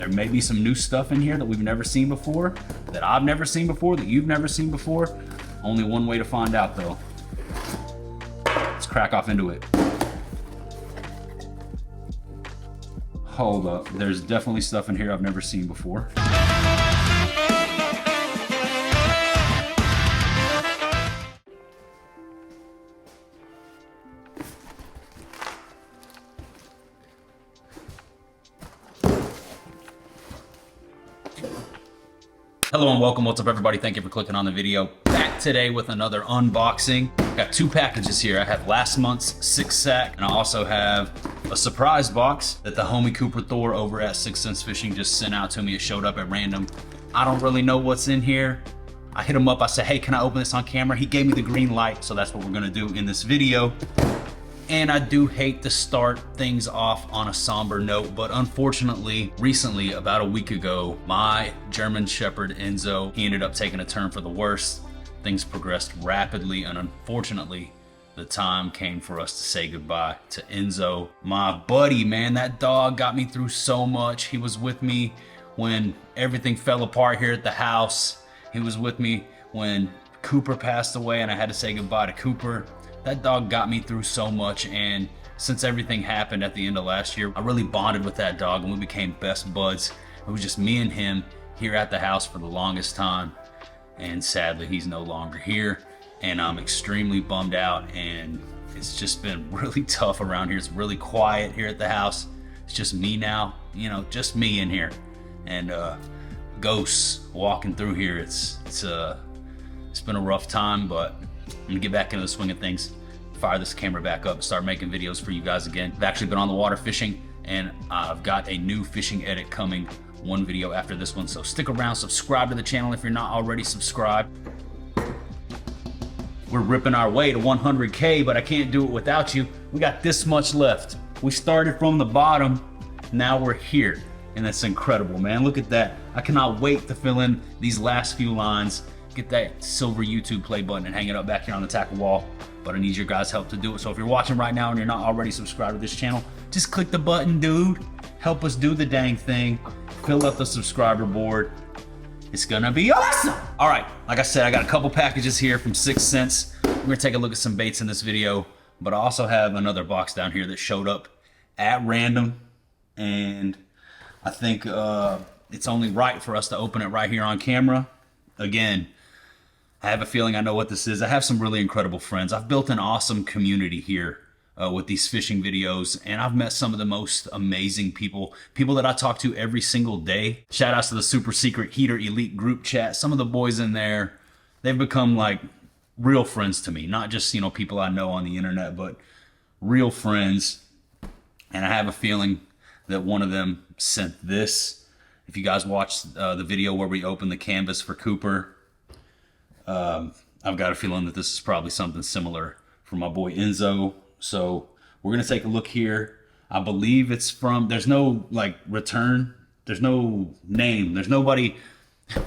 There may be some new stuff in here that we've never seen before, that I've never seen before, that you've never seen before. Only one way to find out though. Let's crack off into it. Hold up, there's definitely stuff in here I've never seen before. Hello and welcome. What's up, everybody? Thank you for clicking on the video. Back today with another unboxing. Got two packages here. I have last month's 6-sack, and I also have a surprise box that the homie Cooper Thor over at 6 Cents Fishing just sent out to me. It showed up at random. I don't really know what's in here. I hit him up. I said, hey, can I open this on camera? He gave me the green light, so that's what we're gonna do in this video. And I do hate to start things off on a somber note, but unfortunately, recently, about a week ago, my German Shepherd Enzo, he ended up taking a turn for the worse. Things progressed rapidly, and unfortunately, the time came for us to say goodbye to Enzo. My buddy, man, that dog got me through so much. He was with me when everything fell apart here at the house. He was with me when Cooper passed away and I had to say goodbye to Cooper. That dog got me through so much, and since everything happened at the end of last year, I really bonded with that dog and we became best buds. It was just me and him here at the house for the longest time, and sadly he's no longer here, and I'm extremely bummed out, and it's just been really tough around here. It's really quiet here at the house. It's just me now, you know, just me in here, and ghosts walking through here. It's been a rough time, but I'm gonna get back into the swing of things, fire this camera back up, and start making videos for you guys again. I've actually been on the water fishing, and I've got a new fishing edit coming, one video after this one. So stick around, subscribe to the channel if you're not already subscribed. We're ripping our way to 100K, but I can't do it without you. We got this much left. We started from the bottom, now we're here, and that's incredible, man. Look at that. I cannot wait to fill in these last few lines, get that silver YouTube play button and hang it up back here on the tackle wall. But I need your guys' help to do it. So if you're watching right now and you're not already subscribed to this channel, just click the button, dude. Help us do the dang thing. Fill up the subscriber board. It's gonna be awesome. All right, like I said, I got a couple packages here from 6 Cents. We're gonna take a look at some baits in this video, but I also have another box down here that showed up at random, and I think it's only right for us to open it right here on camera. Again, I have a feeling I know what this is. I have some really incredible friends. I've built an awesome community here with these fishing videos, and I've met some of the most amazing people that I talk to every single day. Shout outs to the super secret Heater Elite group chat. Some of the boys in there, they've become like real friends to me. Not just, you know, people I know on the internet, but real friends. And I have a feeling that one of them sent this. If you guys watched the video where we opened the canvas for Cooper, I've got a feeling that this is probably something similar for my boy Enzo. So we're gonna take a look here. I believe it's from, there's no like return, there's no name, there's nobody,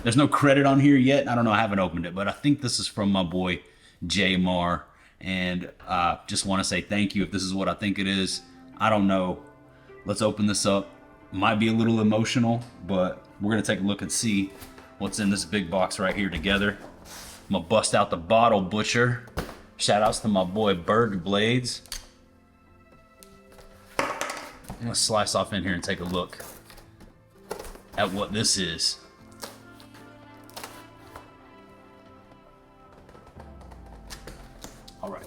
there's no credit on here yet. I don't know, I haven't opened it, but I think this is from my boy J Mar, and I just want to say thank you if this is what I think it is. I don't know. Let's open this up. Might be a little emotional, but we're gonna take a look and see what's in this big box right here together. I'm gonna bust out the bottle butcher. Shout outs to my boy Berg Blades. I'm gonna slice off in here and take a look at what this is. All right.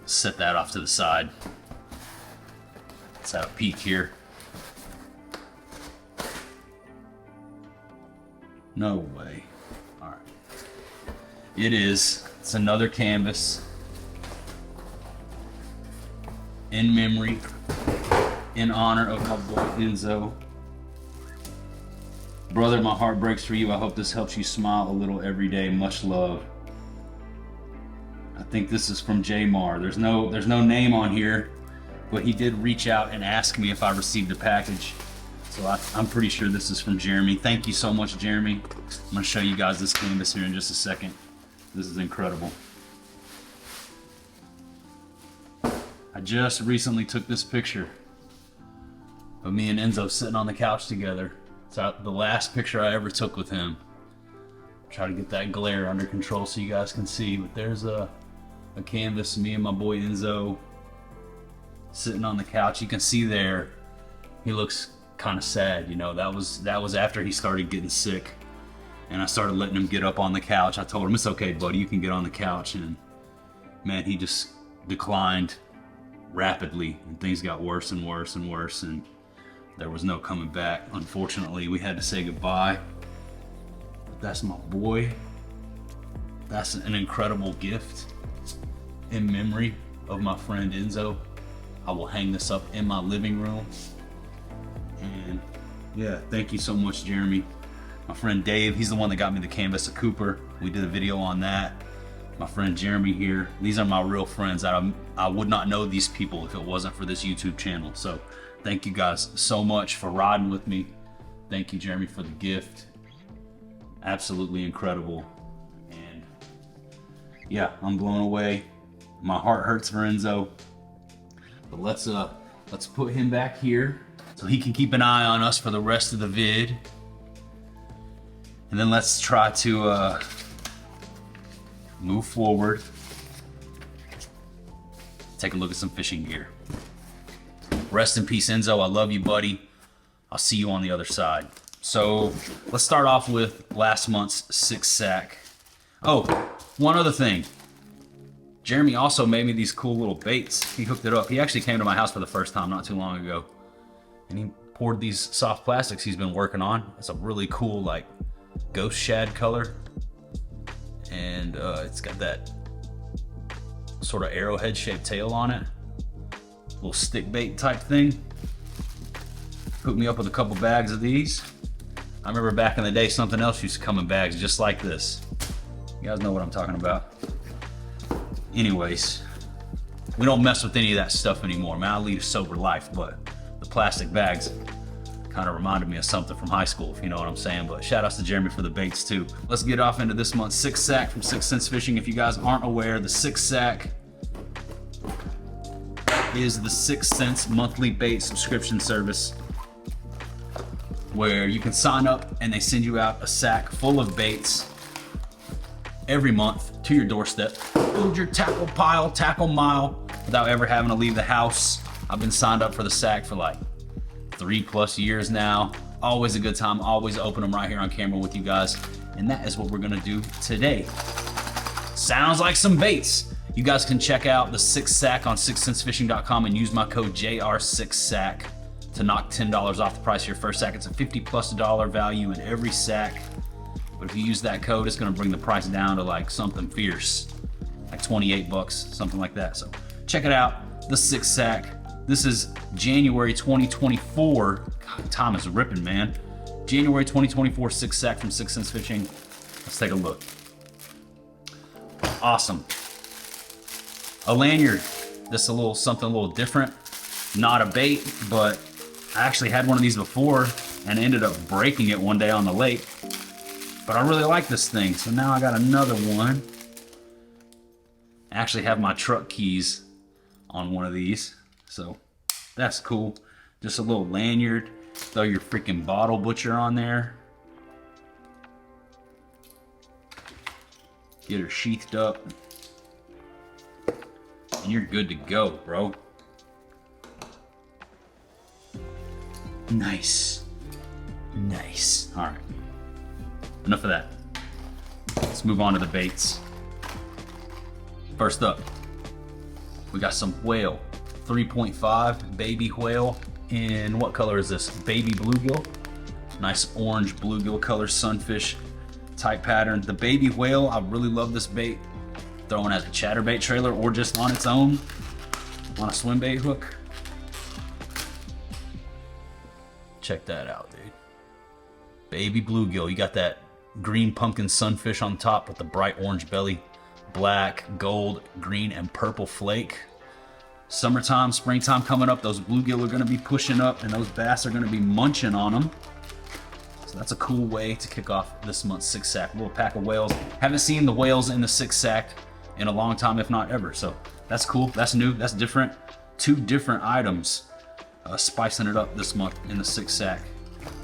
Set that off to the side. Let's have a peek here. No way. All right. It is. It's another canvas. In memory, in honor of my boy Enzo. Brother, my heart breaks for you. I hope this helps you smile a little every day. Much love. I think this is from J Mar. There's no name on here, but he did reach out and ask me if I received a package. So I'm pretty sure this is from Jeremy. Thank you so much, Jeremy. I'm gonna show you guys this canvas here in just a second. This is incredible. I just recently took this picture of me and Enzo sitting on the couch together. It's the last picture I ever took with him. Try to get that glare under control so you guys can see, but there's a canvas of me and my boy Enzo sitting on the couch. You can see there, he looks kind of sad, you know. That was after he started getting sick, and I started letting him get up on the couch. I told him, it's okay, buddy, you can get on the couch, and man, he just declined rapidly, and things got worse and worse and worse, and there was no coming back. Unfortunately, we had to say goodbye. But that's my boy. That's an incredible gift in memory of my friend Enzo. I will hang this up in my living room. And yeah, thank you so much, Jeremy. My friend Dave, he's the one that got me the canvas of Cooper. We did a video on that. My friend Jeremy here. These are my real friends. I would not know these people if it wasn't for this YouTube channel. So thank you guys so much for riding with me. Thank you, Jeremy, for the gift. Absolutely incredible. And yeah, I'm blown away. My heart hurts for Enzo. But let's put him back here so he can keep an eye on us for the rest of the vid. And then let's try to move forward. Take a look at some fishing gear. Rest in peace, Enzo. I love you, buddy. I'll see you on the other side. So let's start off with last month's 6-sack. Oh, one other thing. Jeremy also made me these cool little baits. He hooked it up. He actually came to my house for the first time not too long ago. And he poured these soft plastics he's been working on. It's a really cool, like, ghost shad color. And it's got that sort of arrowhead shaped tail on it. Little stick bait type thing. Hooked me up with a couple bags of these. I remember back in the day, something else used to come in bags just like this. You guys know what I'm talking about. Anyways, we don't mess with any of that stuff anymore, man. I lead a sober life, but the plastic bags kind of reminded me of something from high school, if you know what I'm saying. But shout outs to Jeremy for the baits too. Let's get off into this month's 6-sack from 6 Cents Fishing. If you guys aren't aware, the 6-sack is the 6 Cents monthly bait subscription service where you can sign up and they send you out a sack full of baits every month to your doorstep. Build your tackle pile, tackle mile without ever having to leave the house. I've been signed up for the sack for like 3+ years now. Always a good time, always open them right here on camera with you guys. And that is what we're gonna do today. Sounds like some baits. You guys can check out the 6-sack on 6centsfishing.com and use my code JR6SACK to knock $10 off the price of your first sack. It's a $50+ value in every sack. But if you use that code, it's gonna bring the price down to like something fierce, like 28 bucks, something like that. So check it out, the 6-sack. This is January 2024. God, time is ripping, man. January 2024 6-sack from 6 Cents Fishing. Let's take a look. Awesome. A lanyard. This is something a little different. Not a bait, but I actually had one of these before and ended up breaking it one day on the lake. But I really like this thing, so now I got another one. I actually have my truck keys on one of these, so that's cool. Just a little lanyard. Throw your freaking bottle butcher on there. Get her sheathed up. And you're good to go, bro. Nice. Nice. All right. Enough of that. Let's move on to the baits. First up, we got some whale. 3.5 baby whale. In what color is this? Baby bluegill. Nice orange bluegill color, sunfish type pattern. The baby whale, I really love this bait. Throwing as a chatterbait trailer or just on its own on a swim bait hook. Check that out, dude. Baby bluegill. You got that green pumpkin sunfish on top with the bright orange belly, black, gold, green, and purple flake. Summertime, springtime coming up, those bluegill are gonna be pushing up and those bass are gonna be munching on them. So So that's a cool way to kick off this month's six sack. A little pack of whales. Haven't seen the whales in the six sack in a long time, if not ever. So that's cool, that's new, that's different. Two different items, spicing it up this month in the six sack.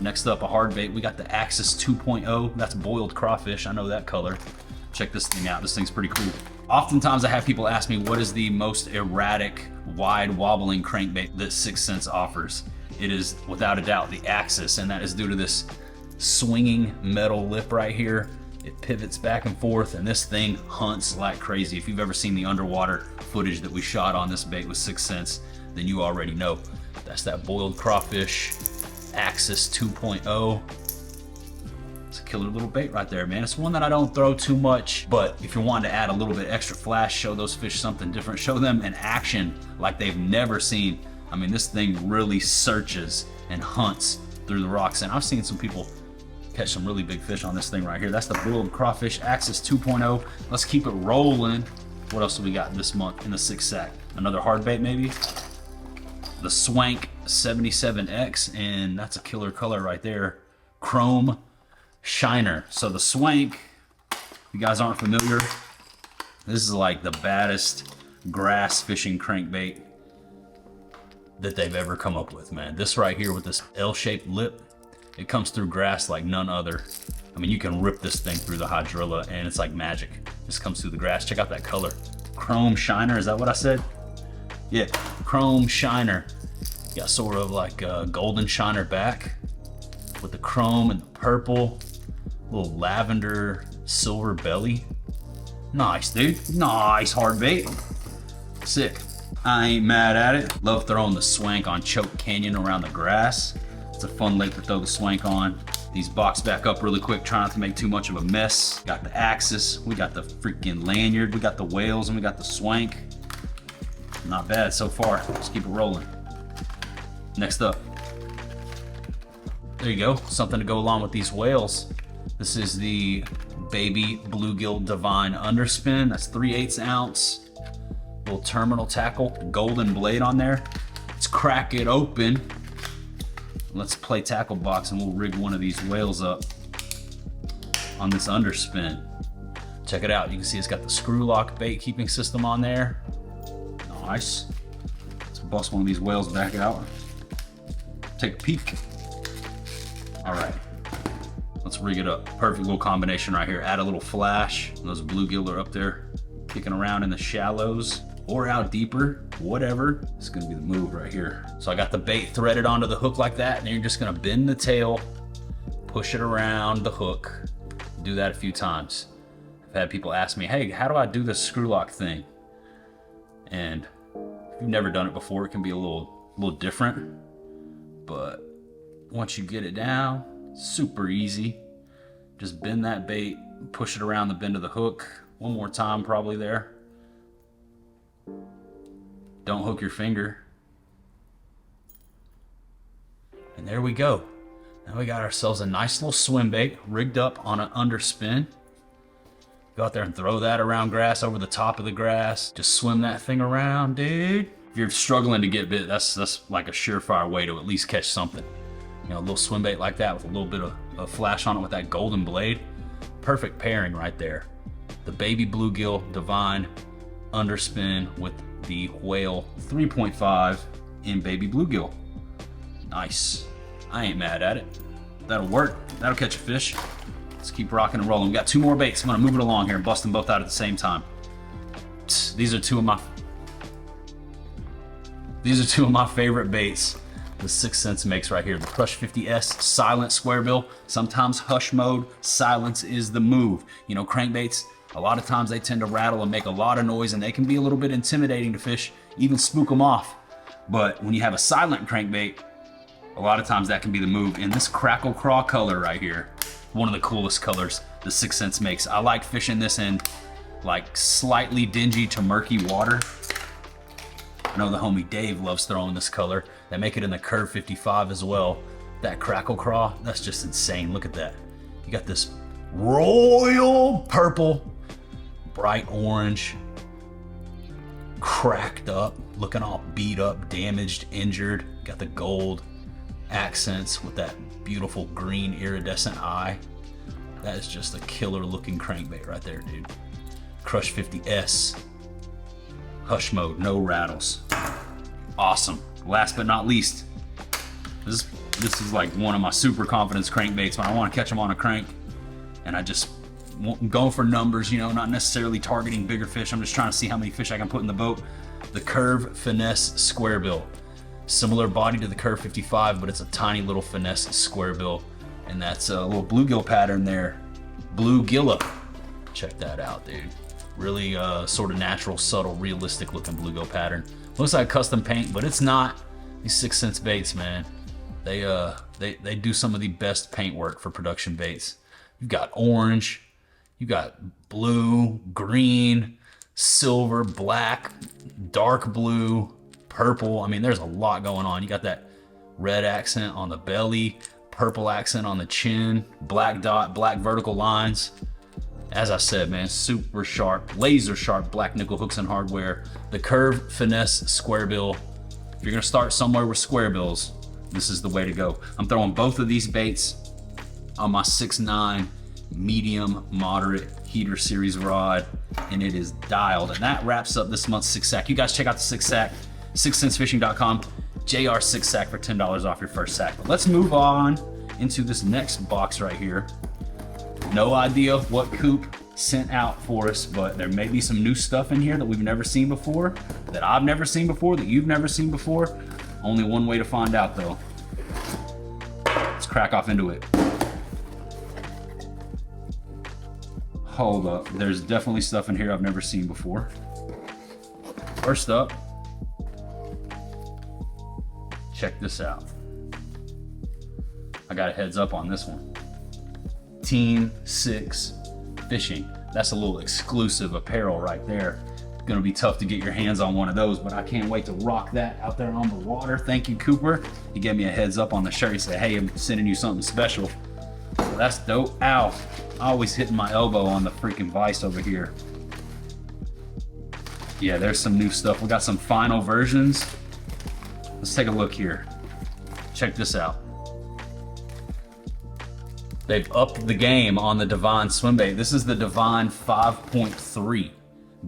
Next up, a hard bait. We got the Axis 2.0. That's boiled crawfish. I know that color. Check this thing out. This thing's pretty cool. Oftentimes I have people ask me, what is the most erratic, wide wobbling crankbait that Sixth Sense offers? It is without a doubt the Axis, and that is due to this swinging metal lip right here. It pivots back and forth, and this thing hunts like crazy. If you've ever seen the underwater footage that we shot on this bait with Sixth Sense, then you already know. That's that boiled crawfish Axis 2.0. It's a killer little bait right there, man. It's one that I don't throw too much, but if you're wanting to add a little bit extra flash, show those fish something different, show them an action like they've never seen. I mean, this thing really searches and hunts through the rocks, and I've seen some people catch some really big fish on this thing right here. That's the boiled crawfish Axis 2.0. Let's keep it rolling. What else do we got this month in the six sack? Another hard bait maybe? The Swank 77X, and that's a killer color right there. Chrome Shiner. So the Swank, if you guys aren't familiar, this is like the baddest grass fishing crankbait that they've ever come up with, man. This right here with this L-shaped lip, it comes through grass like none other. I mean, you can rip this thing through the hydrilla and it's like magic. Just comes through the grass. Check out that color. Chrome Shiner, is that what I said? Yeah, Chrome Shiner. Got sort of like a golden shiner back with the chrome and the purple, little lavender silver belly. Nice, dude. Nice hard bait. Sick. I ain't mad at it. Love throwing the Swank on Choke Canyon around the grass. It's a fun lake to throw the Swank on. These box back up really quick, try not to make too much of a mess. Got the Axis, we got the freaking lanyard, we got the whales, and we got the Swank. Not bad so far. Let's keep it rolling. Next up, there you go, something to go along with these whales. This is the Baby Bluegill Divine Underspin. That's 3/8 ounce, little terminal tackle, golden blade on there. Let's crack it open. Let's play tackle box and we'll rig one of these whales up on this underspin. Check it out, you can see it's got the screw lock bait keeping system on there. Nice. Let's bust one of these whales back out. Take a peek. All right, let's rig it up. Perfect little combination right here. Add a little flash. Those bluegill are up there kicking around in the shallows or out deeper, whatever. It's gonna be the move right here. So I got the bait threaded onto the hook like that, and you're just gonna bend the tail, push it around the hook. Do that a few times. I've had people ask me, hey, how do I do this screw lock thing? And if you've never done it before, it can be a little different. But once you get it down, super easy. Just bend that bait, push it around the bend of the hook. One more time probably there. Don't hook your finger. And there we go. Now we got ourselves a nice little swim bait rigged up on an underspin. Go out there and throw that around grass, over the top of the grass. Just swim that thing around, dude. If you're struggling to get bit, that's like a surefire way to at least catch something. You know, a little swim bait like that with a little bit of flash on it with that golden blade. Perfect pairing right there. The Baby Bluegill Divine Underspin with the Whale 3.5 in Baby Bluegill. Nice. I ain't mad at it. That'll work. That'll catch a fish. Let's keep rocking and rolling. We got two more baits. I'm gonna move it along here and bust them both out at the same time. These are two of my favorite baits the Sixth Sense makes right here. The Crush 50S Silent Square Bill. Sometimes hush mode, silence is the move. You know, crankbaits, a lot of times they tend to rattle and make a lot of noise, and they can be a little bit intimidating to fish, even spook them off. But when you have a silent crankbait, a lot of times that can be the move. And this Crackle Craw color right here, one of the coolest colors the Sixth Sense makes. I like fishing this in like slightly dingy to murky water. I know the homie Dave loves throwing this color. They make it in the Curve 55 as well. That Crackle Craw, that's just insane. Look at that. You got this royal purple, bright orange, cracked up, looking all beat up, damaged, injured. Got the gold. accents with that beautiful green iridescent eye. That is just a killer looking crankbait right there, dude. Crush 50S. Hush mode, no rattles. Awesome. Last but not least, this is like one of my super confidence crankbaits when I want to catch them on a crank, and I just going for numbers, you know, not necessarily targeting bigger fish. I'm just trying to see how many fish I can put in the boat. The Curve Finesse Square Bill. Similar body to the Curve 55, but it's a tiny little finesse square bill. And that's a little bluegill pattern there. Bluegilla. Check that out, dude. Really sort of natural, subtle, realistic looking bluegill pattern. Looks like custom paint, but it's not. These 6 cents baits, man. They do some of the best paint work for production baits. You've got orange, you got blue, green, silver, black, dark blue, purple. I mean, there's a lot going on. You got that red accent on the belly, purple accent on the chin, black dot, black vertical lines. As I said, man, super sharp, laser sharp black nickel hooks and hardware. The Curve Finesse Square Bill. If you're gonna start somewhere with square bills, this is the way to go. I'm throwing both of these baits on my 6'9" medium moderate heater series rod, and it is dialed. And that wraps up this month's 6 sack. You guys check out the 6 sack, 6centsfishing.com, JR6 sack for $10 off your first sack. But let's move on into this next box right here. No idea what Coop sent out for us, but there may be some new stuff in here that we've never seen before, that I've never seen before, that you've never seen before. Only one way to find out though. Let's crack off into it. Hold up, there's definitely stuff in here I've never seen before. First up, check this out. I got a heads up on this one. Team 6 Fishing. That's a little exclusive apparel right there. It's gonna be tough to get your hands on one of those, but I can't wait to rock that out there on the water. Thank you, Cooper. He gave me a heads up on the shirt. He said, hey, I'm sending you something special. So that's dope. Ow, always hitting my elbow on the freaking vise over here. Yeah, there's some new stuff. We got some final versions. Let's take a look here. Check this out. They've upped the game on the Divine swim bait. This is the Divine 5.3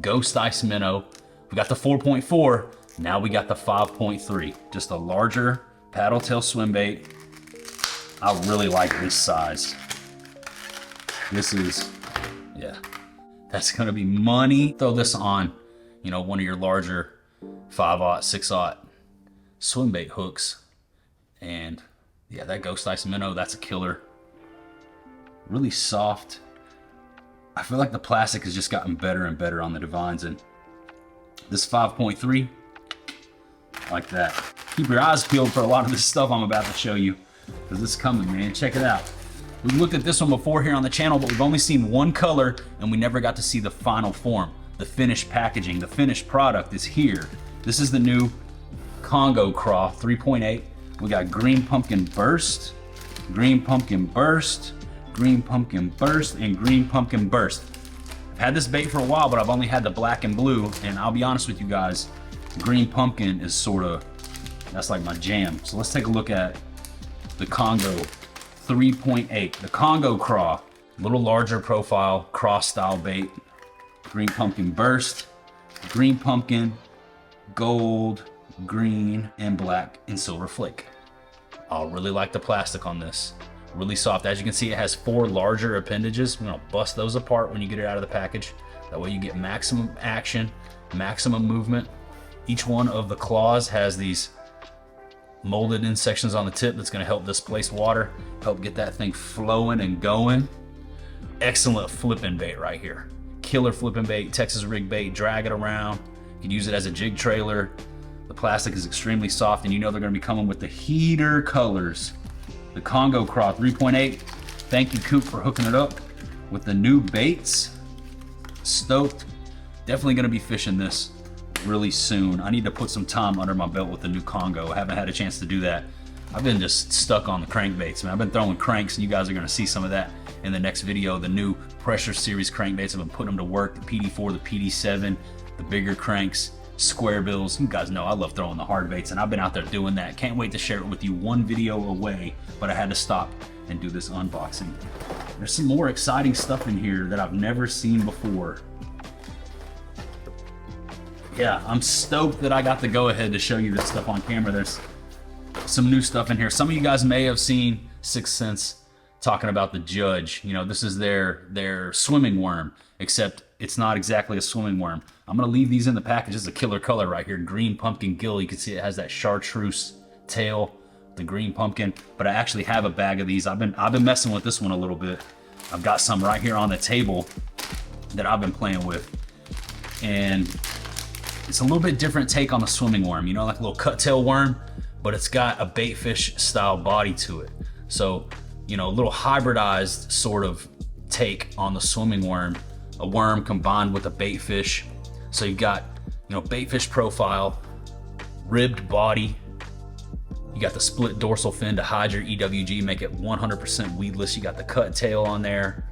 Ghost Ice Minnow. We got the 4.4, now we got the 5.3. Just a larger paddle tail swim bait. I really like this size. This is, yeah, that's gonna be money. Throw this on, you know, one of your larger 5/0, 6/0 swim bait hooks. And yeah, that Ghost Ice Minnow, that's a killer. Really soft. I feel like the plastic has just gotten better and better on the Divines, and this 5.3, like that. Keep your eyes peeled for a lot of this stuff I'm about to show you, because this is coming, man. Check it out. We've looked at this one before here on the channel, but we've only seen one color, and we never got to see the final form, the finished packaging. The finished product is here. This is the new Congo Craw 3.8. We got Green Pumpkin Burst, Green Pumpkin Burst, Green Pumpkin Burst, and Green Pumpkin Burst. I've had this bait for a while, but I've only had the black and blue, and I'll be honest with you guys, Green Pumpkin is sort of, that's like my jam. So let's take a look at the Congo 3.8, the Congo Craw, a little larger profile, cross style bait. Green Pumpkin Burst, Green Pumpkin, gold, green, and black, and silver flake. I really like the plastic on this. Really soft. As you can see, it has 4 larger appendages. We're gonna bust those apart when you get it out of the package. That way you get maximum action, maximum movement. Each one of the claws has these molded in sections on the tip that's gonna help displace water, help get that thing flowing and going. Excellent flipping bait right here. Killer flipping bait, Texas rig bait, drag it around. You can use it as a jig trailer. The plastic is extremely soft, and you know they're gonna be coming with the heater colors. The Congo Craw 3.8. Thank you, Coop, for hooking it up with the new baits. Stoked. Definitely gonna be fishing this really soon. I need to put some time under my belt with the new Congo. I haven't had a chance to do that. I've been just stuck on the crankbaits, man. I've been throwing cranks, and you guys are gonna see some of that in the next video. The new Pressure Series crankbaits, I've been putting them to work. The PD4, the PD7, the bigger cranks. square bills. You guys know I love throwing the hard baits, and I've been out there doing that. Can't wait to share it with you one video away, but I had to stop and do this unboxing. There's some more exciting stuff in here that I've never seen before. Yeah, I'm stoked that I got the go-ahead to show you this stuff on camera. There's some new stuff in here. Some of you guys may have seen 6th Sense talking about the Judge. You know, this is their swimming worm, except it's not exactly a swimming worm. I'm gonna leave these in the package. This is a killer color right here, green pumpkin gill. You can see it has that chartreuse tail, the green pumpkin, but I actually have a bag of these. I've been messing with this one a little bit. I've got some right here on the table that I've been playing with, and it's a little bit different take on the swimming worm, you know, like a little cut-tail worm, but it's got a baitfish style body to it. So, you know, a little hybridized sort of take on the swimming worm, a worm combined with a baitfish. So you've got, you know, baitfish profile, ribbed body. You got the split dorsal fin to hide your EWG, make it 100% weedless. You got the cut tail on there.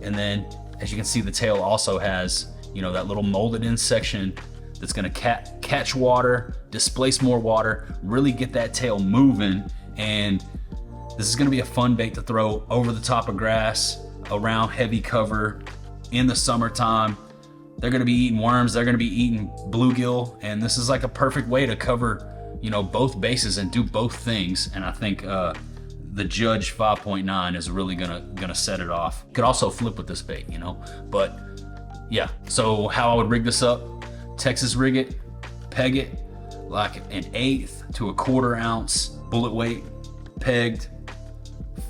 And then, as you can see, the tail also has, you know, that little molded in section that's gonna catch water, displace more water, really get that tail moving. And this is gonna be a fun bait to throw over the top of grass, around heavy cover in the summertime. They're gonna be eating worms, they're gonna be eating bluegill, and this is like a perfect way to cover, you know, both bases and do both things. And I think the Judge 5.9 is really gonna set it off. Could also flip with this bait, you know, but yeah. So how I would rig this up: Texas rig it, peg it like an 1/8 to a 1/4 ounce bullet weight, pegged,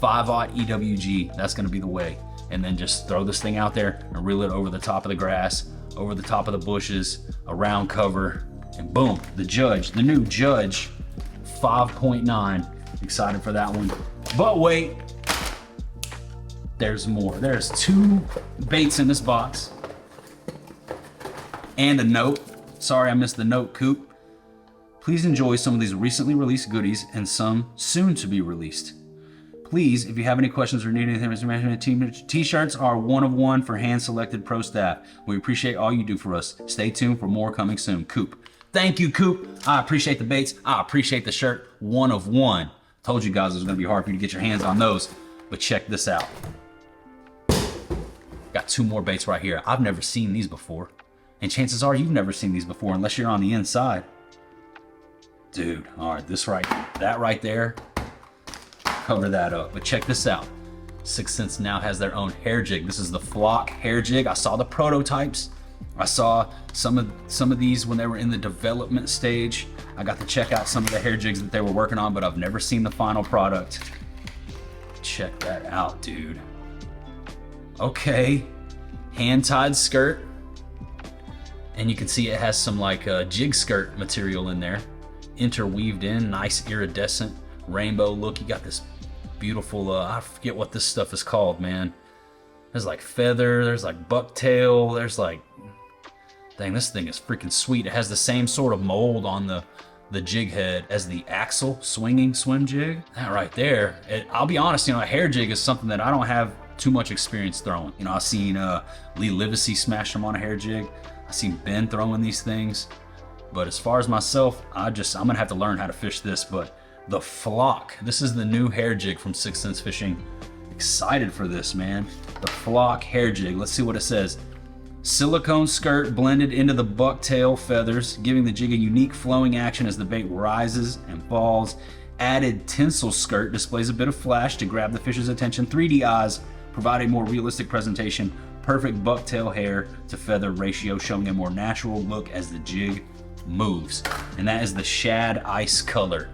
5/0 EWG. That's gonna be the way. And then just throw this thing out there and reel it over the top of the grass, over the top of the bushes, around cover, and boom, the Judge, the new Judge 5.9. Excited for that one. But wait, there's more. There's 2 baits in this box and a note. Sorry, I missed the note, Coop. Please enjoy some of these recently released goodies and some soon to be released. Please, if you have any questions or need anything information, t-shirts are 1 of 1 for hand-selected pro staff. We appreciate all you do for us. Stay tuned for more coming soon. Coop. Thank you, Coop. I appreciate the baits. I appreciate the shirt. 1 of 1. Told you guys it was gonna be hard for you to get your hands on those, but check this out. Got 2 more baits right here. I've never seen these before. And chances are you've never seen these before unless you're on the inside. Dude, all right, that right there, cover that up. But check this out. 6th Sense now has their own hair jig. This is the Flock hair jig. I saw the prototypes. I saw some of these when they were in the development stage. I got to check out some of the hair jigs that they were working on, but I've never seen the final product. Check that out, dude. Okay, hand-tied skirt. And you can see it has some like jig skirt material in there, interweaved in, nice iridescent rainbow look. You got this beautiful, I forget what this stuff is called, man. There's like feather, there's like bucktail, there's like, dang, this thing is freaking sweet. It has the same sort of mold on the jig head as the Axel swinging swim jig. That right there, I'll be honest, you know, a hair jig is something that I don't have too much experience throwing. You know, I've seen Lee Livesey smash them on a hair jig. I've seen Ben throwing these things. But as far as myself, I'm gonna have to learn how to fish this. But the Flock, this is the new hair jig from 6th Sense Fishing. Excited for this, man. The Flock hair jig. Let's see what it says. Silicone skirt blended into the bucktail feathers, giving the jig a unique flowing action as the bait rises and falls. Added tinsel skirt displays a bit of flash to grab the fish's attention. 3D eyes provide a more realistic presentation. Perfect bucktail hair to feather ratio, showing a more natural look as the jig moves. And that is the Shad Ice color,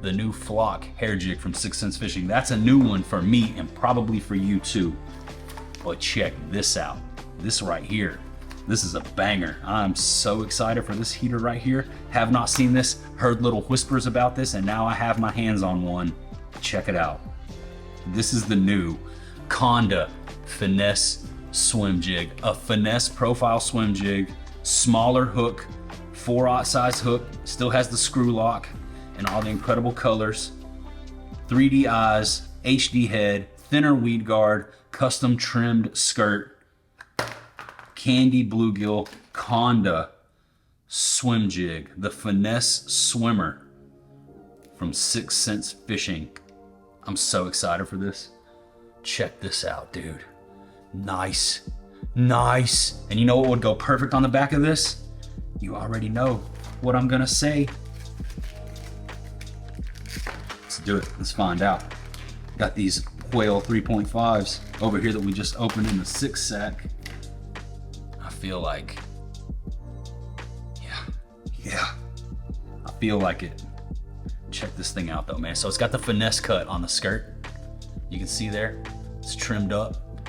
the new Flock hair jig from 6th Sense Fishing. That's a new one for me and probably for you too. But check this out. This right here, this is a banger. I'm so excited for this heater right here. Have not seen this, heard little whispers about this, and now I have my hands on one. Check it out. This is the new Conda Finesse swim jig. A finesse profile swim jig, smaller hook, 4/0 size hook, still has the screw lock and all the incredible colors. 3D eyes, HD head, thinner weed guard, custom trimmed skirt, candy bluegill, Conda swim jig, the Finesse Swimmer from 6th Sense Fishing. I'm so excited for this. Check this out, dude. Nice, nice. And you know what would go perfect on the back of this? You already know what I'm gonna say. Let's do it, let's find out. Got these Whale 3.5s over here that we just opened in the 6 sack. I feel like, yeah, I feel like it. Check this thing out though, man. So it's got the finesse cut on the skirt. You can see there, it's trimmed up.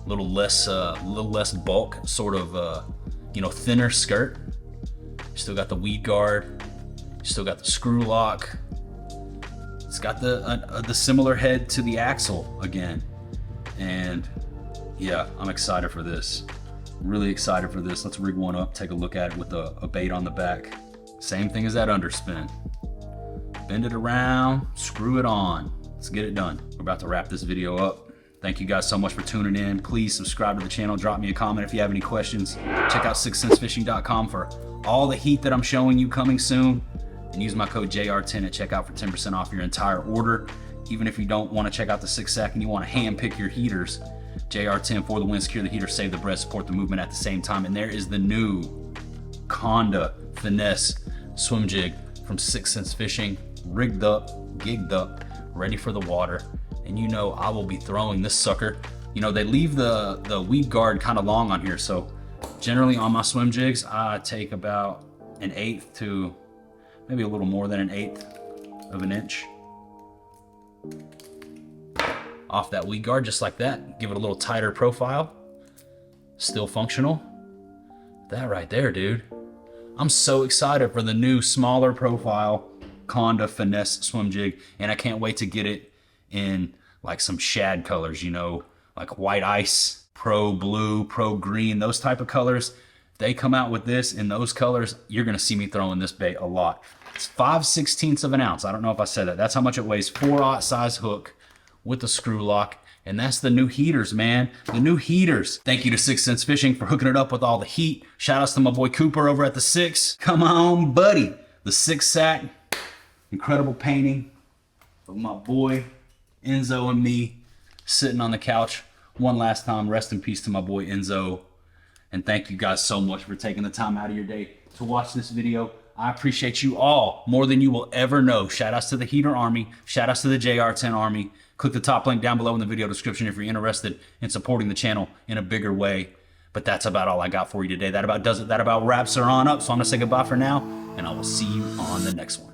A little less bulk, sort of, you know, thinner skirt. Still got the weed guard. Still got the screw lock. It's got the similar head to the axle again. And yeah, I'm excited for this. Really excited for this. Let's rig one up, take a look at it with a bait on the back. Same thing as that underspin. Bend it around, screw it on. Let's get it done. We're about to wrap this video up. Thank you guys so much for tuning in. Please subscribe to the channel. Drop me a comment if you have any questions. Check out 6thsensefishing.com for all the heat that I'm showing you coming soon. And use my code JR10 at checkout for 10% off your entire order. Even if you don't want to check out the 6 sack and you want to hand pick your heaters, JR10 for the win, secure the heater, save the breath, support the movement at the same time. And there is the new Conda Finesse swim jig from 6th Sense Fishing, rigged up, gigged up, ready for the water. And you know I will be throwing this sucker. You know, they leave the weed guard kind of long on here, so generally on my swim jigs, I take about 1/8 to maybe a little more than 1/8 of an inch off that weed guard, just like that. Give it a little tighter profile. Still functional. That right there, dude. I'm so excited for the new smaller profile Conda Finesse swim jig, and I can't wait to get it in like some shad colors, you know, like white ice, pro blue, pro green, those type of colors. If they come out with this in those colors, you're gonna see me throwing this bait a lot. It's 5/16 of an ounce. I don't know if I said that. That's how much it weighs. 4/0 size hook with the screw lock. And that's the new heaters, man. The new heaters. Thank you to 6th Sense Fishing for hooking it up with all the heat. Shout outs to my boy Cooper over at the 6. Come on, buddy. The 6 sack. Incredible painting of my boy Enzo and me sitting on the couch. One last time, rest in peace to my boy Enzo. And thank you guys so much for taking the time out of your day to watch this video. I appreciate you all more than you will ever know. Shout outs to the Heater Army. Shout outs to the JR10 Army. Click the top link down below in the video description if you're interested in supporting the channel in a bigger way. But that's about all I got for you today. That about does it. That about wraps her on up. So I'm going to say goodbye for now, and I will see you on the next one.